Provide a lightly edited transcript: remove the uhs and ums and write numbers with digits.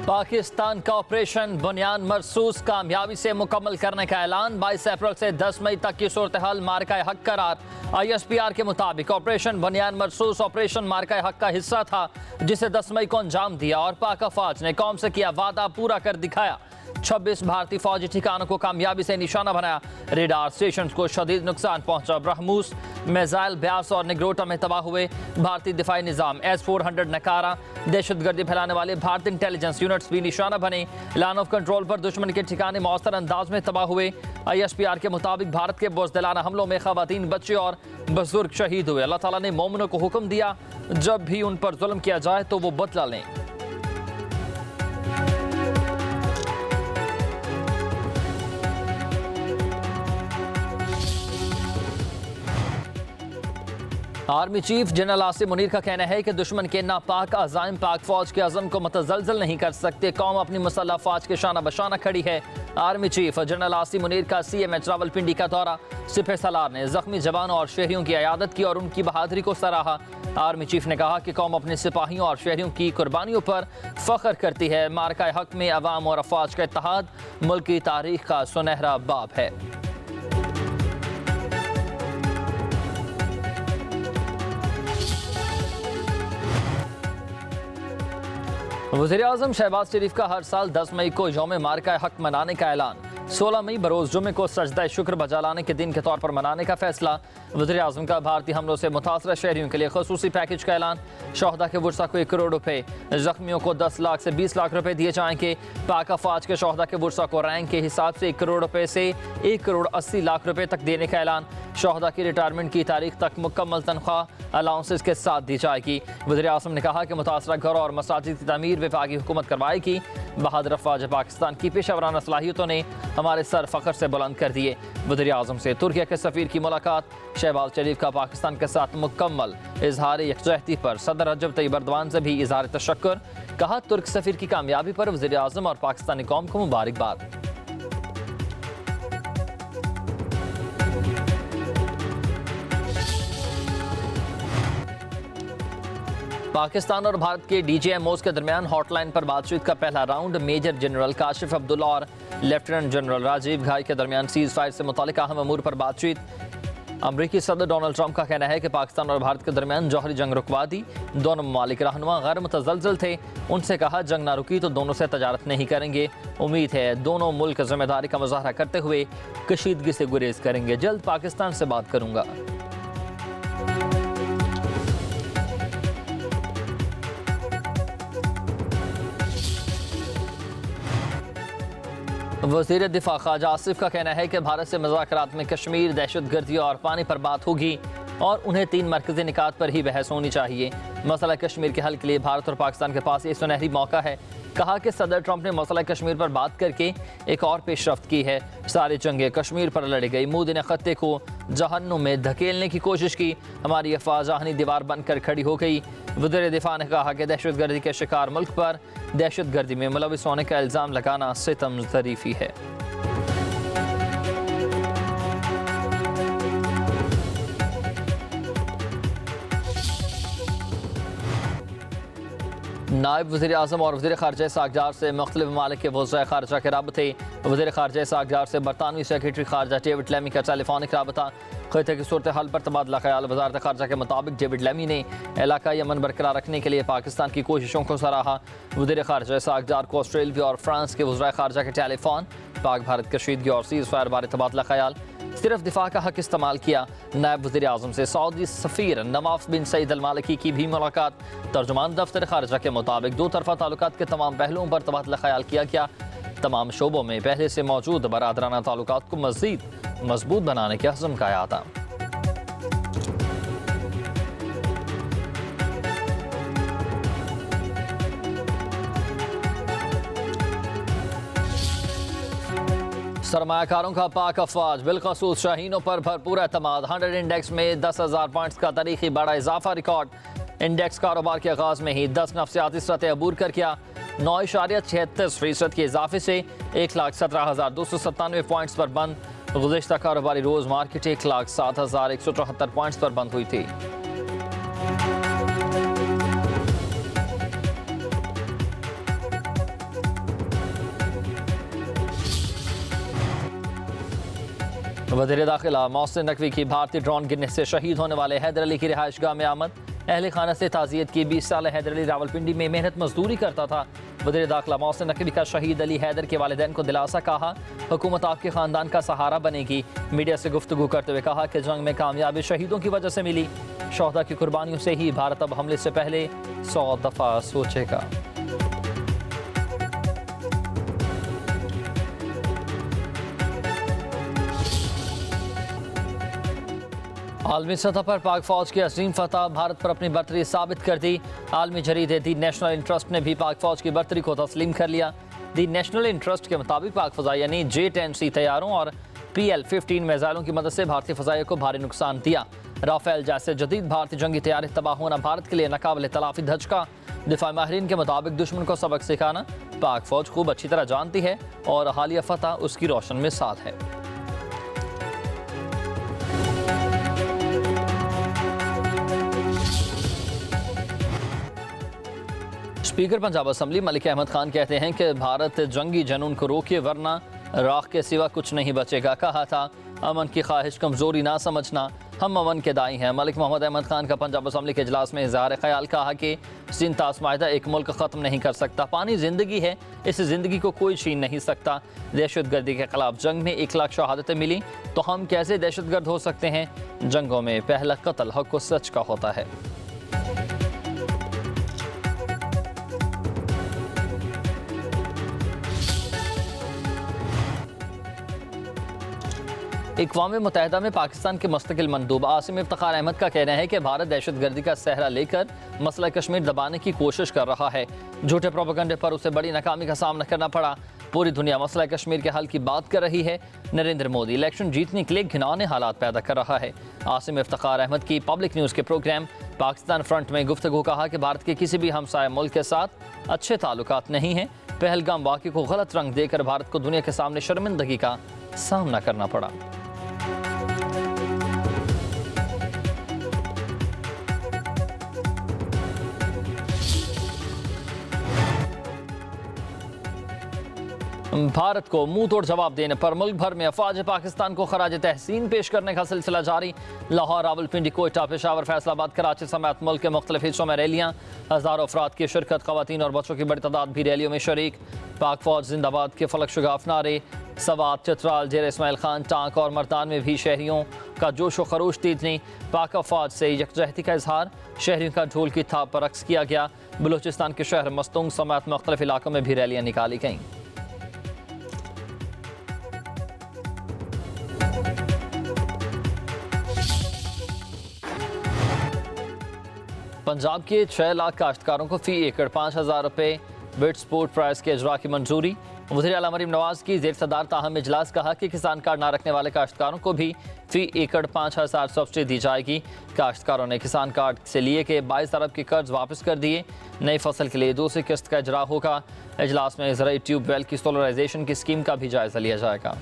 पाकिस्तान का ऑपरेशन बुनियान मरसूस कामयाबी से मुकम्मल करने का ऐलान। 22 अप्रैल से 10 मई तक की सूरत हाल मार्का हक करार। ISPR के मुताबिक ऑपरेशन बुनियान मरसूस ऑपरेशन मार्का हक का हिस्सा था, जिसे 10 मई को अंजाम दिया और पाक अफवाज ने कौम से किया वादा पूरा कर दिखाया। 26 भारतीय फौजी ठिकानों को कामयाबी से निशाना बनाया। रेडार स्टेशन को शदीद नुकसान पहुंचा। ब्रह्मोस, मिसाइल ब्यास और निगरोटा में तबाह हुए भारतीय दिफाई निज़ाम। S-400 नकारा दहशतगर्दी फैलाने वाले भारतीय इंटेलिजेंस यूनिट्स भी निशाना बने। लाइन ऑफ कंट्रोल पर दुश्मन के ठिकाने मौसर अंदाज में तबाह हुए। ISPR के मुताबिक भारत के बुज़दिलाना हमलों में ख़वातीन, बच्चे और बुजुर्ग शहीद हुए। अल्लाह ताला ने मोमिनों को हुक्म दिया, जब भी उन पर जुल्म किया जाए तो वो बदला लें। Army chief general Asim Munir का कहना है कि दुश्मन के नापाक अज़ाइम पाक फौज के अज़म को मुतज़लज़ल नहीं कर सकते। कौम अपनी मुसल्लह फौज के शाना बशाना खड़ी है। Army chief general Asim Munir का CMH रावलपिंडी का दौरा। सिपह सलार ने जख्मी जवानों और शहरियों की अयादत की और उनकी बहादुरी को सराहा। आर्मी चीफ ने कहा कि कौम अपने सिपाहियों और शहरियों की कुर्बानियों पर फ़ख्र करती है। मार्का हक में अवाम और अफवाज का इत्तेहाद मुल्क की तारीख का सुनहरा बाब है। वज़ीर-ए-आज़म शहबाज शरीफ का हर साल 10 मई को यौम मार्का हक मनाने का ऐलान। 16 मई बरोज़ जुमे को सजदा शुक्र बजा लाने के दिन के तौर पर मनाने का फैसला। वज़ीर-ए-आज़म का भारतीय हमलों से मुतासरा शहरियों के लिए खसूसी पैकेज का ऐलान। शोहदा के वर्सा को 1 करोड़ रुपए, जख्मियों को 10 लाख से 20 लाख रुपए दिए जाएंगे। पाक अफवाज के शोहदा के वर्सा को रैंक के हिसाब से 1 करोड़ रुपए से 1 करोड़ 80 लाख रुपए तक देने का ऐलान। शोहदा की रिटायरमेंट की तारीख तक मुकम्मल तनख्वाह अलाउंसेस के साथ दी जाएगी। वज़ीर-ए-आज़म ने कहा कि मुतासरा घरों और मसाजिद की तमीर विफाकी हुकूमत करवाएगी। बहादुर अफवाज पाकिस्तान की पेशेवराना सलाहियतों ने हमारे सर फ़ख्र से बुलंद कर दिए। वज़ीर-ए-आज़म से तुर्किया के सफ़ीर की मुलाकात। शहबाज शरीफ का पाकिस्तान के साथ मुकम्मल इजहार यकजहती पर सदर रजब तैयब एर्दोआन से भी इजहार तशक्कुर। कहा तुर्क सफ़ीर की कामयाबी पर वज़ीर-ए-आज़म और पाकिस्तानी कौम को मुबारकबाद। पाकिस्तान और भारत के DGMOs के दरमियान हॉटलाइन पर बातचीत का पहला round. Major general Kashif Abdullah और लेफ्टिनेंट जनरल राजीव घाई के दरमियान सीज़ फायर से मुतालिक अहम अमूर पर बातचीत। अमरीकी सदर डोनाल्ड ट्रंप का कहना है कि पाकिस्तान और भारत के दरमियान जौहरी जंग रुकवा दी। दोनों ममालिक रहनुमा गैर मुतज़लज़ल थे। उनसे कहा जंग ना रुकी तो दोनों से तजारत नहीं करेंगे। उम्मीद है दोनों मुल्क जिम्मेदारी का मुजाहरा करते हुए कशीदगी से गुरेज करेंगे। जल्द पाकिस्तान से बात करूँगा। वज़ीर दिफा ख्वाजा आसिफ का कहना है कि भारत से मुज़ाकरात में कश्मीर, दहशतगर्दी और पानी पर बात होगी और उन्हें 3 मरकज़ी निकात पर ही बहस होनी चाहिए। मसला कश्मीर के हल के लिए भारत और पाकिस्तान के पास ये सुनहरी मौका है। कहा कि सदर ट्रंप ने मसला कश्मीर पर बात करके एक और पेशरफ्त की है। सारी जंगें कश्मीर पर लड़ी गई। मोदी ने खत्ते को जहन्नुम में धकेलने की कोशिश की। हमारी अफवाज आहनी दीवार बनकर खड़ी हो गई। वज़ीर दिफा ने कहा कि दहशतगर्दी के शिकार मुल्क पर दहशतगर्दी में मुलविस होने का इल्ज़ाम लगाना सितम ज़रीफ़ी है। नायब वज़ीर-ए-आज़म और वज़ीर ख़ारजा सागजार से मुख्तलिफ़ ममालिक के वज़राए ख़ारजा के राबते। वज़ीर ख़ारजा सागजार से बरतानवी सेक्रेटरी ख़ारजा डेविड लेमी का टेलीफोनिक राबता। ख़त्े की सूरत हाल पर तबादला ख्याल। वज़ारत ख़ारजा के मुताबिक डेविड लेमी ने इलाकाई अमन बरकरार रखने के लिए पाकिस्तान की कोशिशों को सराहा। वज़ीर ख़ारजा सागजार को ऑस्ट्रेलिया और फ्रांस के वज़राए ख़ारजा के टेलीफोन, पाक भारत कशीदगी और सीज़ फायर बारे तबादला ख्याल। सिर्फ दिफा का हक इस्तेमाल किया। नायब वज़ीर-ए-आज़म से सऊदी सफ़ीर नवाफ बिन सईद अल मालिकी की भी मुलाकात। तर्जुमान दफ्तर ख़ारजा के मुताबिक 2 तरफ़ा ताल्लुकात के तमाम पहलुओं पर तबादला ख्याल किया गया। तमाम शोबों में पहले से मौजूद बरादराना ताल्लुकात को मज़ीद मजबूत बनाने के अज़्म का अयादा। सरमायाकारों का पाक अफवाज बिलखसूस शाहीनों पर भरपूर एतमाद। 100 इंडेक्स में 10,000 पॉइंट्स का तारीखी बड़ा इजाफा रिकॉर्ड। इंडेक्स कारोबार के आगाज में ही 10 नफ्सियाती सतह अबूर कर किया। 9.36% के इजाफे से 1,17,297 पॉइंट्स पर बंद। गुज़िश्ता कारोबारी रोज़ मार्केट 1,07,174 पॉइंट्स पर बंद हुई थी। वज़ीर दाखिला मोहसिन नकवी की भारतीय ड्रोन गिरने से शहीद होने वाले हैदर अली की रिहाइश गाह में आमद। अहले खाना से ताज़ियत की। 20 साल हैदर अली रावलपिंडी में मेहनत मजदूरी करता था। वज़ीर दाखिला मोहसिन नकवी का शहीद अली हैदर के वालिदैन को दिलासा। कहा हुकूमत आपके ख़ानदान का सहारा बनेगी। मीडिया से गुफ्तगू करते हुए कहा कि जंग में कामयाबी शहीदों की वजह से मिली। शोहदा की कुर्बानियों से ही भारत अब हमले से पहले 100 दफ़ा सोचेगा। आलमी सतह पर पाक फौज की अजीम फतह। भारत पर अपनी बर्तरी साबित कर दी। आलमी जरीदे दी नेशनल इंटरेस्ट ने भी पाक फौज की बर्तरी को तस्लीम कर लिया। दी नेशनल इंटरेस्ट के मुताबिक पाक फ़ज़ाइया ने J-10C तैयारों और PL-15 मिसाइलों की मदद से भारतीय फ़ज़ाइया को भारी नुकसान दिया। राफेल जैसे जदीद भारतीय जंगी तैयारी तबाह होना भारत के लिए नाकाबिल तलाफी धचका। दिफा माहिरीन के मुताबिक दुश्मन को सबक सिखाना पाक फौज खूब अच्छी तरह जानती है और हालिया फतह उसकी रोशन मिसाल है। स्पीकर पंजाब असम्बली मलिक अहमद खान कहते हैं कि भारत जंगी जनून को रोके वरना राख के सिवा कुछ नहीं बचेगा। कहा था अमन की ख्वाहिश कमजोरी ना समझना, हम अमन के दाई हैं। मलिक मोहम्मद अहमद खान का पंजाब असम्बली के इजलास में इज़हार ख्याल। कहा कि सिंतास माहिदा एक मुल्क ख़त्म नहीं कर सकता। पानी ज़िंदगी है, इस ज़िंदगी को कोई छीन नहीं सकता। दहशत गर्दी के खिलाफ जंग में 1 लाख शहादतें मिली तो हम कैसे दहशत गर्द हो सकते हैं। जंगों में पहला कत्ल हक़ व सच का होता है। अक़वाम मुत्तहिदा में पाकिस्तान के मुस्तकिल मंदूब आसिम इफ्तिखार अहमद का कहना है कि भारत दहशत गर्दी का सहरा लेकर मसला कश्मीर दबाने की कोशिश कर रहा है। झूठे प्रोपेगेंडे पर उसे बड़ी नाकामी का सामना करना पड़ा। पूरी दुनिया मसला कश्मीर के हल की बात कर रही है। नरेंद्र मोदी इलेक्शन जीतने के लिए घिनौने हालात पैदा कर रहा है। आसिम इफ्तिखार अहमद की पब्लिक न्यूज़ के प्रोग्राम पाकिस्तान फ्रंट में गुफ्तगू। कहा कि भारत के किसी भी हमसाया मुल्क के साथ अच्छे ताल्लुकात नहीं हैं। पहलगाम वाक़े को गलत रंग देकर भारत को दुनिया के सामने शर्मिंदगी का सामना करना पड़ा। भारत को मुंह तोड़ जवाब देने पर मुल्क भर में अफवाज पाकिस्तान को खराज तहसीन पेश करने का सिलसिला जारी। लाहौर, रावलपिंडी, कोयटा, पेशावर, फैसलाबाद, कराची समेत मुल्क के मुख्तलिफ हिस्सों में रैलियाँ। हज़ारों अफराद की शिरकत, ख़वातीन और बच्चों की बड़ी तादाद भी रैलियों में शरीक। पाक फौज जिंदाबाद के फलक शुगाफ नारे। सवात, चित्राल, जेर इस्माइल खान, टांक और मर्दान में भी शहरियों का जोश व खरोश तीजनी। पाक अफवाज से यकजहती का इजहार। शहरियों का ढोल की थाप पर रक्स किया गया। बलूचिस्तान के शहर मस्तूंग समेत मुख्तलिफ इलाकों में भी रैलियाँ निकाली गईं। पंजाब के 6 लाख काश्तकारों को फ़ी एकड़ 5,000 रुपये बिड सपोर्ट प्राइस के इजरा की मंजूरी। वज़ीर आला मरीम नवाज़ की ज़ेर सदार ताहम इजलास। कहा कि किसान कार्ड ना रखने वाले काश्तकारों को भी फ़ी एकड़ 5,000 सब्सिडी दी जाएगी। काश्तकारों ने किसान कार्ड से लिए के 22 अरब के कर्ज वापस कर दिए। नई फसल के लिए दूसरी किस्त का इजरा होगा। इजलास में ज़राई ट्यूबवेल की सोलराइजेशन की स्कीम का भी जायज़ा लिया जाएगा।